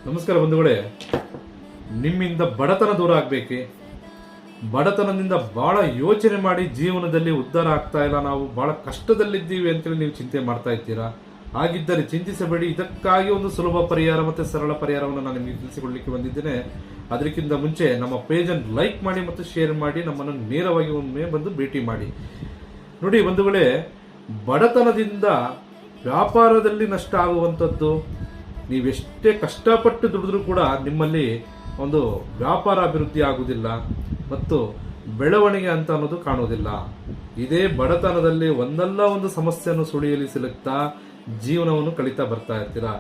ನಮಸ್ಕಾರ ಬಂಧುಗಳೇ, ನಿಮ್ಮಿಂದ ಬಡತನ ದೂರ ಆಗ್ಬೇಕೆ? ಬಡತನದಿಂದ ಬಹಳ ಯೋಚನೆ ಮಾಡಿ ಜೀವನದಲ್ಲಿ ಉದ್ಧಾರ ಆಗ್ತಾ ಇಲ್ಲ, ನಾವು ಬಹಳ ಕಷ್ಟದಲ್ಲಿದ್ದೀವಿ ಅಂತೇಳಿ ನೀವು ಚಿಂತೆ ಮಾಡ್ತಾ ಇದ್ದೀರಾ. ಹಾಗಿದ್ದರೆ ಚಿಂತಿಸಬೇಡಿ. ಇದಕ್ಕಾಗಿ ಒಂದು ಸುಲಭ ಪರಿಹಾರ ಮತ್ತು ಸರಳ ಪರಿಹಾರವನ್ನು ನಾನು ನಿಮಗೆ ತಿಳಿಸಿಕೊಳ್ಳಲಿಕ್ಕೆ ಬಂದಿದ್ದೇನೆ. ಅದಕ್ಕಿಂತ ಮುಂಚೆ ನಮ್ಮ ಪೇಜನ್ನು ಲೈಕ್ ಮಾಡಿ ಮತ್ತು ಶೇರ್ ಮಾಡಿ, ನಮ್ಮನ್ನು ನೇರವಾಗಿ ಒಮ್ಮೆ ಬಂದು ಭೇಟಿ ಮಾಡಿ. ನೋಡಿ ಬಂಧುಗಳೇ, ಬಡತನದಿಂದ ವ್ಯಾಪಾರದಲ್ಲಿ ನಷ್ಟ ಆಗುವಂಥದ್ದು, ನೀವೆಷ್ಟೇ ಕಷ್ಟಪಟ್ಟು ದುಡಿದ್ರೂ ಕೂಡ ನಿಮ್ಮಲ್ಲಿ ಒಂದು ವ್ಯಾಪಾರ ಅಭಿವೃದ್ಧಿ ಆಗುವುದಿಲ್ಲ ಮತ್ತು ಬೆಳವಣಿಗೆ ಅಂತ ಅನ್ನೋದು ಕಾಣುವುದಿಲ್ಲ. ಇದೇ ಬಡತನದಲ್ಲಿ ಒಂದಲ್ಲ ಒಂದು ಸಮಸ್ಯೆಯನ್ನು ಸುಳಿಯಲಿ ಸಿಲುಕ್ತಾ ಜೀವನವನ್ನು ಕಳೀತಾ ಬರ್ತಾ ಇರ್ತೀರಾ.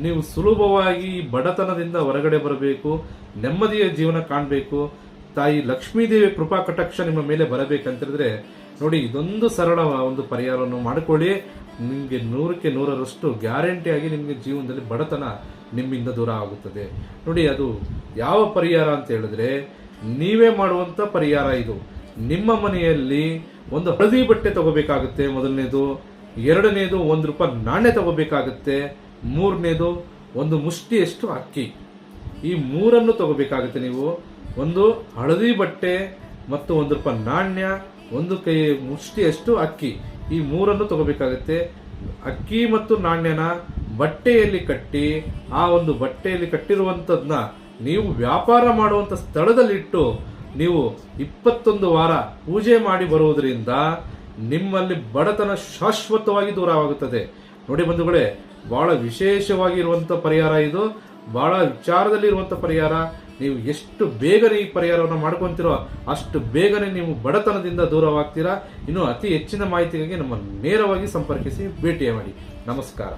ನೀವು ಸುಲಭವಾಗಿ ಈ ಬಡತನದಿಂದ ಹೊರಗಡೆ ಬರಬೇಕು, ನೆಮ್ಮದಿಯ ಜೀವನ ಕಾಣಬೇಕು, ತಾಯಿ ಲಕ್ಷ್ಮೀದೇವಿ ಕೃಪಾ ಕಟಾಕ್ಷ ನಿಮ್ಮ ಮೇಲೆ ಬರಬೇಕಂತಿದ್ರೆ ನೋಡಿ, ಇದೊಂದು ಸರಳ ಒಂದು ಪರಿಹಾರವನ್ನು ಮಾಡಿಕೊಳ್ಳಿ. ನಿಮಗೆ 100ಕ್ಕೆ 100ರಷ್ಟು ಗ್ಯಾರಂಟಿಯಾಗಿ ನಿಮಗೆ ಜೀವನದಲ್ಲಿ ಬಡತನ ನಿಮ್ಮಿಂದ ದೂರ ಆಗುತ್ತದೆ. ನೋಡಿ, ಅದು ಯಾವ ಪರಿಹಾರ ಅಂತ ಹೇಳಿದ್ರೆ ನೀವೇ ಮಾಡುವಂತ ಪರಿಹಾರ ಇದು. ನಿಮ್ಮ ಮನೆಯಲ್ಲಿ ಒಂದು ಹಳದಿ ಬಟ್ಟೆ ತಗೋಬೇಕಾಗುತ್ತೆ ಮೊದಲನೇದು, ಎರಡನೇದು ₹1 ನಾಣ್ಯ ತಗೋಬೇಕಾಗುತ್ತೆ, ಮೂರನೇದು ಒಂದು ಮುಷ್ಟಿಯಷ್ಟು ಅಕ್ಕಿ. ಈ ಮೂರನ್ನು ತಗೋಬೇಕಾಗುತ್ತೆ ನೀವು. ಒಂದು ಹಳದಿ ಬಟ್ಟೆ ಮತ್ತು ₹1 ನಾಣ್ಯ, ಒಂದು ಕೈ ಮುಷ್ಟಿಯಷ್ಟು ಅಕ್ಕಿ, ಈ ಮೂರನ್ನು ತಗೋಬೇಕಾಗುತ್ತೆ. ಅಕ್ಕಿ ಮತ್ತು ನಾಣ್ಯನ ಬಟ್ಟೆಯಲ್ಲಿ ಕಟ್ಟಿ, ಆ ಒಂದು ಬಟ್ಟೆಯಲ್ಲಿ ಕಟ್ಟಿರುವಂತದ್ನ ನೀವು ವ್ಯಾಪಾರ ಮಾಡುವಂತ ಸ್ಥಳದಲ್ಲಿಟ್ಟು ನೀವು 21 ವಾರ ಪೂಜೆ ಮಾಡಿ ಬರುವುದರಿಂದ ನಿಮ್ಮಲ್ಲಿ ಬಡತನ ಶಾಶ್ವತವಾಗಿ ದೂರವಾಗುತ್ತದೆ. ನೋಡಿ ಬಂಧುಗಳೇ, ಬಹಳ ವಿಶೇಷವಾಗಿರುವಂತ ಪರಿಹಾರ ಇದು, ಬಹಳ ವಿಚಾರದಲ್ಲಿ ಇರುವಂತ ಪರಿಹಾರ. ನೀವು ಎಷ್ಟು ಬೇಗನೆ ಈ ಪರಿಹಾರವನ್ನು ಮಾಡ್ಕೊಂತೀರೋ ಅಷ್ಟು ಬೇಗನೆ ನೀವು ಬಡತನದಿಂದ ದೂರವಾಗ್ತೀರಾ. ಇನ್ನು ಅತಿ ಹೆಚ್ಚಿನ ಮಾಹಿತಿಗಾಗಿ ನಮ್ಮ ನೇರವಾಗಿ ಸಂಪರ್ಕಿಸಿ ಭೇಟಿ ಮಾಡಿ. ನಮಸ್ಕಾರ.